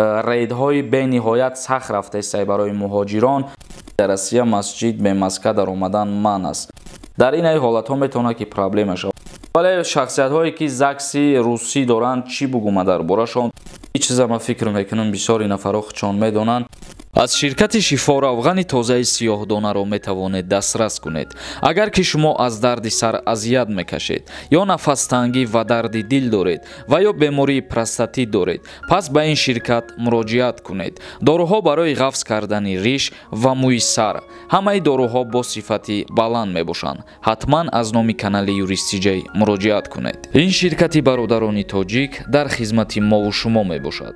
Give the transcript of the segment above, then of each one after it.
рейдҳои бениҳоят сахт рафтаистаи барои муҳоҷирон дар Россия масҷид бемаска дар омадан манъ аст. дар ин ҳолатҳо метавонад ки проблема шавад. вале шахсиятҳое ки закси русӣ доранд чӣ бугума дар борашон? ин чиза ман фикр мекунам бисёри нафаро худшон медонанд. аз ширкати шифо равғани тозаи сиёҳдонаро метавонед дастрас кунед. агар ки шумо аз дарди сар азият мекашед ё нафастангӣ ва дарди дил доред ва ё бемории простатит доред, пас ба ин ширкат муроҷиат кунед. доруҳо барои ғафз кардани риш ва мӯи сар. ҳамаи доруҳо бо сифати баланд мебошанд. ҳатман аз номи канали юристиҷей муроҷиат кунед. ин ширкати бародарони тоҷик дар хизмати мову шумо мебошад.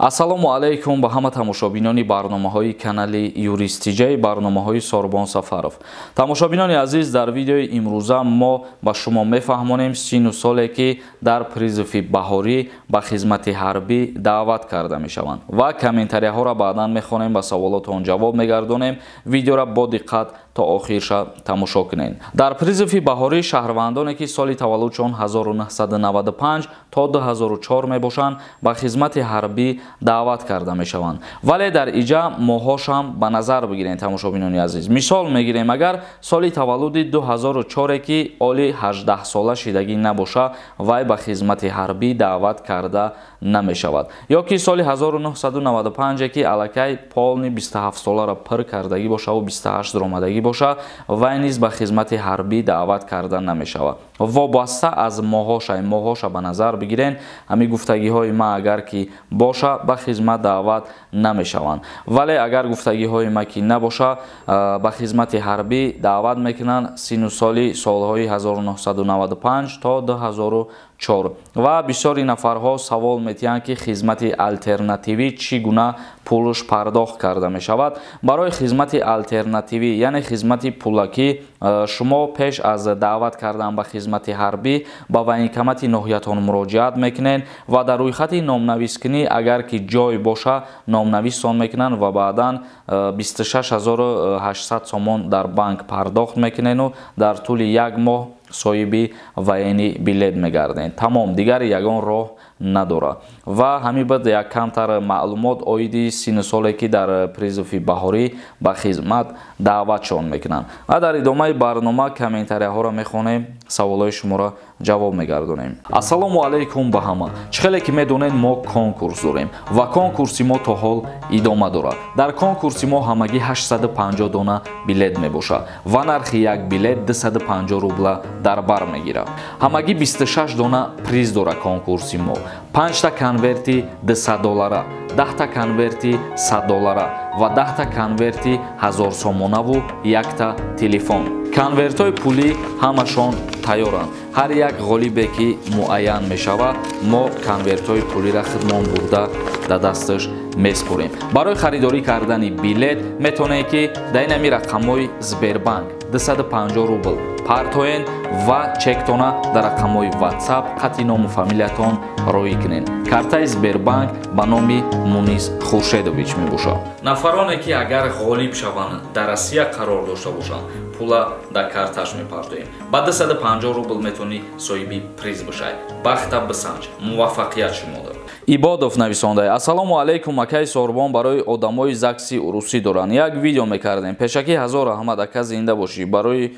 ассалому алайкум ба ҳама тамошобинони барномаҳои канали юристиҷей, барномаҳои Сорбон Сафаров. тамошобинони азиз, дар видеои имрӯза мо ба шумо мефаҳмонем сину соле ки дар призифи баҳорӣ ба хизмати ҳарбӣ даъват карда мешаванд ва комментарияҳоро баъдан мехонем, ба саволотон ҷавоб мегардонем. видеоро бо диққат то охирша тамошо кунед. дар призифи баҳорӣ шаҳрвандоне ки соли таваллудшон 1995 то 2004 мебошанд, ба хизмати ҳарбӣ даъват карда мешаванд. вале дар иҷа моҳошам ба назар бигирем тамошобинони азиз. мисол мегирем, агар соли таваллуди 2004 ки оли 18 сола шидагӣ набоша, вай ба хизмати ҳарбӣ даъват карда намешавад. ё ки соли 1995 ки алакай полни 27 соларо пир кардагӣ боша ва 28 ромадагӣ боша, вай низ ба хизмати ҳарбӣ даъват карда намешавад. вобаста аз моҳоша ба назар бигирен. ҳамин гуфтагиҳои ман агар ки боша ба хизмат даъват намешаванд. вале агар гуфтагиҳои ман ки набоша, ба хизмати ҳарбӣ даъват мекунанд сину соли солҳои 1995 то 2004. ва бисёри нафарҳо савол метиҳанд ки хизмати алтернативӣ чӣ гуна пулш пардохт карда мешавад. барои хизмати алтернативӣ, яъне хизмати пулакӣ, шумо пеш аз даъват кардан ба хизмати ҳарбӣ ба военкомати ноҳиятон муроҷиат мекунед ва дар рӯйхати номнавискунӣ агар ки ҷой боша номнависон мекунанд ва баъдан 26800 сомон дар банк пардохт мекунеду дар тӯли як моҳ соҳиби военӣ билет мегардед. тамом, дигари ягон роҳ надора. ва ҳамин бад як камтар маълумот оиди сину соле ки дар призифи баҳорӣ ба хизмат даъватшон мекунанд. ва дар идомаи барнома комментарияҳоро мехонем, саволҳои шуморо ҷавоб мегардонем. ассалому алайкум ба ҳама. чӣ хеле ки медонед, мо конкурс дорем ва конкурси мо то ҳол идома дорад. дар конкурси мо ҳамагӣ 850 дона билет мебошад ва нархи як билет 250 рубла дар бар мегирад. ҳамагӣ 26 дона приз дорад конкурси мо. 5 та конверти 200 доллара, 10 та конверти 100 доллара ва 10 та конверти 1000 сомонаву 1 та телефон. конвертҳои пулӣ ҳамашон тайёранд. ҳар як ғолибе ки муайян мешавад, мо конвертҳои пулиро хидмон бурда да дасташ меспорем. барои харидорӣ кардани билет метавонед ки дар инами рақамҳои Сбербанк 250 рубл партоен ва чектона дар рақамҳои WhatsApp қати ному фамилиятон роӣ кунед. картаи Сбербанк ба номи Мунис Хуршедович мебошад. нафароне ки агар ғолиб шаванд дар Россия қарор дошта бошанд, пула дар карташ мепартоем. ба 250 рубл метавонӣ соҳиби приз бошад. бахта бисанҷ. муваффақият шумода. ибодов нависонда: ассалому алайкум, акай Сорбон барои одамои закси урусӣ доранд. як видео мекардем. пешакӣ ҳазор раҳмат, ака зинда бошӣ барои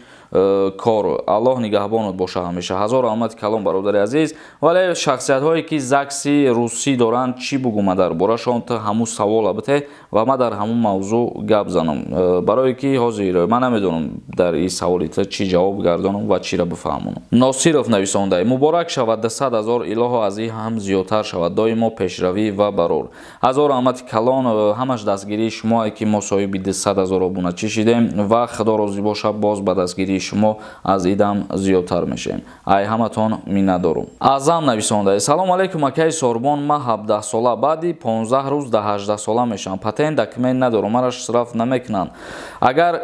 кор. аллоҳ нигаҳбонат боша ҳамеша. ҳазор раҳмати калон бародари азиз. вале шахсиятҳое ки закси русӣ доранд чӣ бугума дар борашон? та ҳамун савол абите ва ман дар ҳамун мавзӯъ гап занам. барое ки ҳозир ман намедонам дар ин саволи та чӣ ҷавоб гардонам ва чиро бифаҳмонам. носиров нависонда: муборак шавад 100 000, илоҳо аз ин ҳам зиёдтар шавад. доимо пешравӣ ва барор. ҳазор раҳмати калон. ҳамаш дастгирии шумое ки мо соҳиби 200 000 обуначӣ шидем ва худо розӣ боша боз ба дастгирии шумо аз идам зиёдтар мешем. ай ҳаматон миннатдорум. аъзам нависонда: салому алайкум, акай Сорбон, ман 17 сола баъди 15 рӯз да 18 сола мешавам. патент документ надорам, маро штраф намекунанд. агар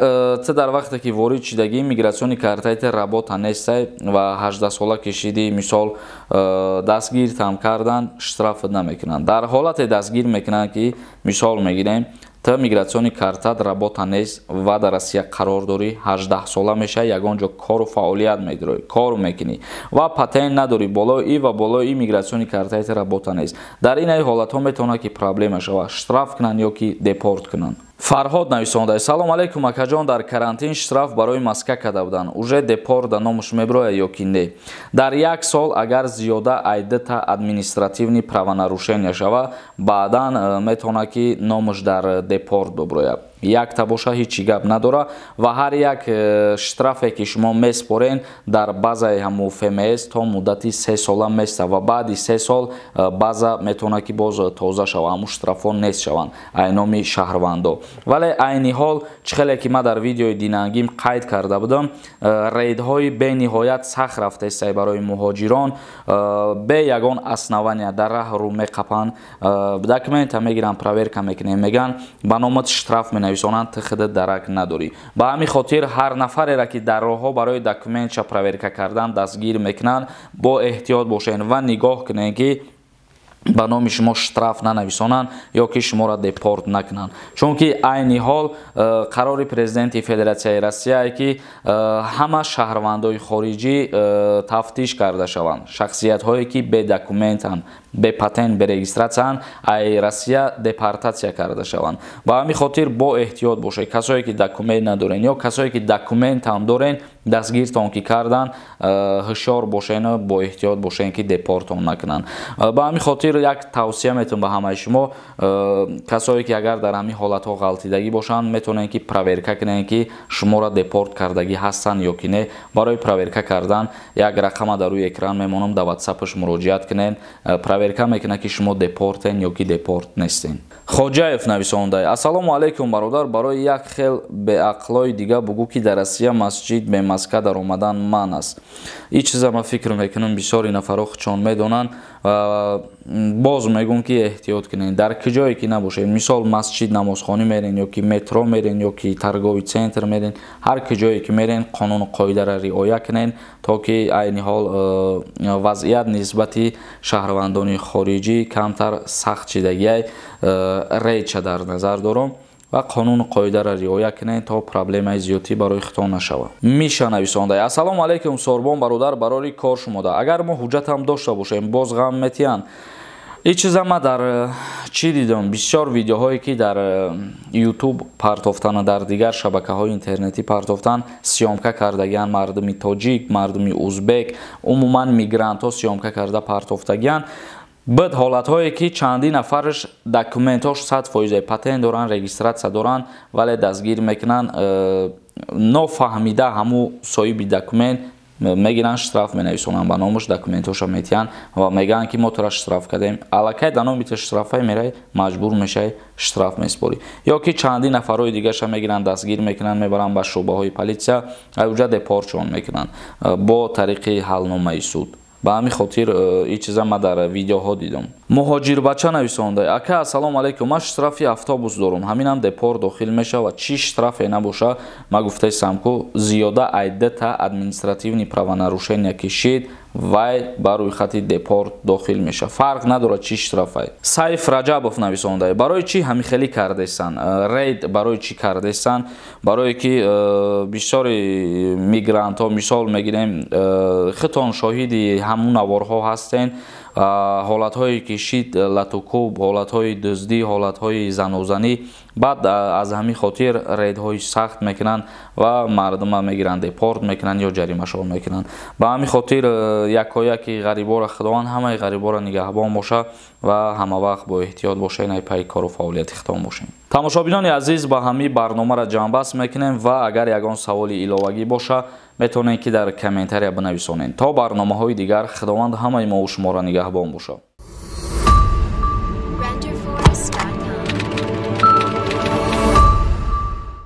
ты дар вақте ки ворид шидагӣ мигратсиони картаите работа нестай ва 18 сола кишидӣ, мисол дастгир там кардан, штраф намекунанд. дар ҳолате дастгир мекунанд ки мисол мегирем та мигратсиони картад работа нест ва дар Россия қарор дорӣ, 18 сола меша, ягон ҷо кору фаъолият медорӣ, кору мекунӣ ва патент надорӣ, болои ва болои мигратсиони картаи работа нест. Дар ин ҳолатҳо метавонад ки проблема шавад, штраф кунанд ё ки депорт кунанд. Фарҳод нависонда: салому алейкум акаҷон, дар карантин штраф барои маска карда буданд, уже депорт да номаш меброяд ё ки не? Дар 1 сол агар зиёда айдата административни правонарушения шава, баъдан метавонад ки номаш дар депорт биброяд. Якта боша ҳичи гап надора ва ҳар як штрафе ки шумо меспорен дар базаи ҳамун ФМС то муддати 3 сола места ва баъди 3 сол база метавонад ки боз тоза шава, ҳамун штрафҳо нест шаванд айноми шаҳрвандо. Вале айни ҳол чихеле ки ман дар видеои динангим қайд карда будам, рейдҳои бениҳоят сахт рафта истай барои муҳоҷирон бе ягон основания дар раҳ рӯ меқапанд, документа мегиранд, проверка мекунем, меган ба номат штраф менависонанд, ты худат дарак надорӣ. Ба ҳамин хотир ҳар нафареро ки дар роҳҳо барои документша проверка кардан дастгир мекунанд, бо эҳтиёт бошед ва нигоҳ кунед ки ба номи шумо штраф нанависонанд ё ки шуморо депорт накунанд. Чунки айни ҳол қарори президенти Федератсияи Россия ки ҳама шаҳрвандои хориҷӣ тафтиш карда шаванд. Шахсиятҳое ки бе документанд, бе патент, бе регистратсиянд, ай Россия депортация карда шаванд. Ба ҳамин хотир бо эҳтиёт бошед. Касое ки документ надорен ё касое ки документ ҳам дорен, дастгиртон ки кардан, ҳушёр бошен, бо эҳтиёт бошен ки депортон накунанд. Ба ҳамин хотир як тавсия метавонам ба ҳамаи шумо, касое ки агар дар ҳамин ҳолатҳо ғалтидагӣ бошанд, метавонен ки проверка кунен ки шуморо депорт кардагӣ ҳастанд ё ки не. Барои проверка кардан як рақама дар рӯи экран мемонам, дар WhatsApp-аш муроҷиат кунен, проверка мекунад ки шумо депортен ё ки депорт нестен. Хоҷаев нависонда: ассалому алейкум бародар, барои як хел беақлои дига бугӯ ки дар Россия масҷид бе маска дар омадан ман аст. Ин чиза ман фикр мекунам бисёри нафаро худшон медонанд. Боз мегӯм ки эҳтиёт кунед, дар куҷое ки набошед, мисол масҷид намозхонӣ мерен ё ки метро мерен ё ки таргови центр мерен, ҳар куҷое ки мерен қонуну қоидаро риоя кунед, то ки айни ҳол вазъият нисбати шаҳрвандони хориҷӣ камтар сахт шидагиай рейча дар назар дорам ва қонуну қоидаро риоя кунед, то проблемаи зиёдӣ барои худтон нашавад. Миша нависонда: ассалому алейкум Сорбон бародар, барори кор шумода, агар мо ҳуҷҷатам дошта бошем, боз ғам метиҳанд. ин чиза ма дар чӣ дидам, бисёр видеоҳое ки дар YouTube партофтан, дар дигар шабакаҳои интернетӣ партофтан, сиёмка кардагиан мардуми тоҷик, мардуми узбек, умуман мигрантҳо сиёмка карда партофтагиан. Бад ҳолатҳое ки чанди нафараш документош 100% патент доранд, регистратсия доранд, вале дастгир мекунанд, нофаҳмида ҳамун соҳиби документ мегиранд, штраф менависонанд, ба номаш документоша метиҳанд ва мегӯянд ки мо тура штраф кардем. Аллакай дар номи ту штрафай мерай, маҷбур мешай штраф меспорӣ. Ё ки чанди нафарои дигаша мегиранд, дастгир мекунанд, мебаранд ба шӯъбаҳои политсия, уҷа депортшон мекунанд бо тариқи ҳалномаи суд. Ба ҳамин хотир ин чиза ма дар видеоҳо дидам. Муҳоҷирбача нависонда: ака ассалому алейкум, ман штрафи автобус дорам, ҳаминам депорт дохил мешавад, чӣ штрафе набоша? Ман гуфтаистам ку зиёда айдата административни правонарушения кишид, вай ба рӯи хати депорт дохил меша. Фарқ надорад чӣ штрафай. Сайф Раҷабов нависонда: барои чӣ ҳамихелӣ кардестан? Рейд барои чӣ кардестан? Барое ки бисёри мигрантҳо, мисол мегирем, худтон шоҳиди ҳамун наворҳо ҳастен, ҳолатҳои кишид латукуб, ҳолатҳои дуздӣ, ҳолатҳои занозанӣ, баъд аз ҳамин хотир рейдҳои сахт мекунанд ва мардума мегиранд, депорт мекунанд ё ҷаримашон мекунанд. Ба ҳамин хотир якояки ғарибора худованд ҳамаи ғарибора нигаҳбон боша ва ҳамавақт бо эҳтиёт бошед, ай пайи кору фаъолияти худтон бошед. тамошобинони азиз, ба ҳамин барномаро ҷамъбаст мекунем ва агар ягон саволи иловагӣ боша, метавонед ки дар комментария бинависонед. То барномаҳои дигар, худованд ҳамаи мо ва шуморо нигаҳбон бошад.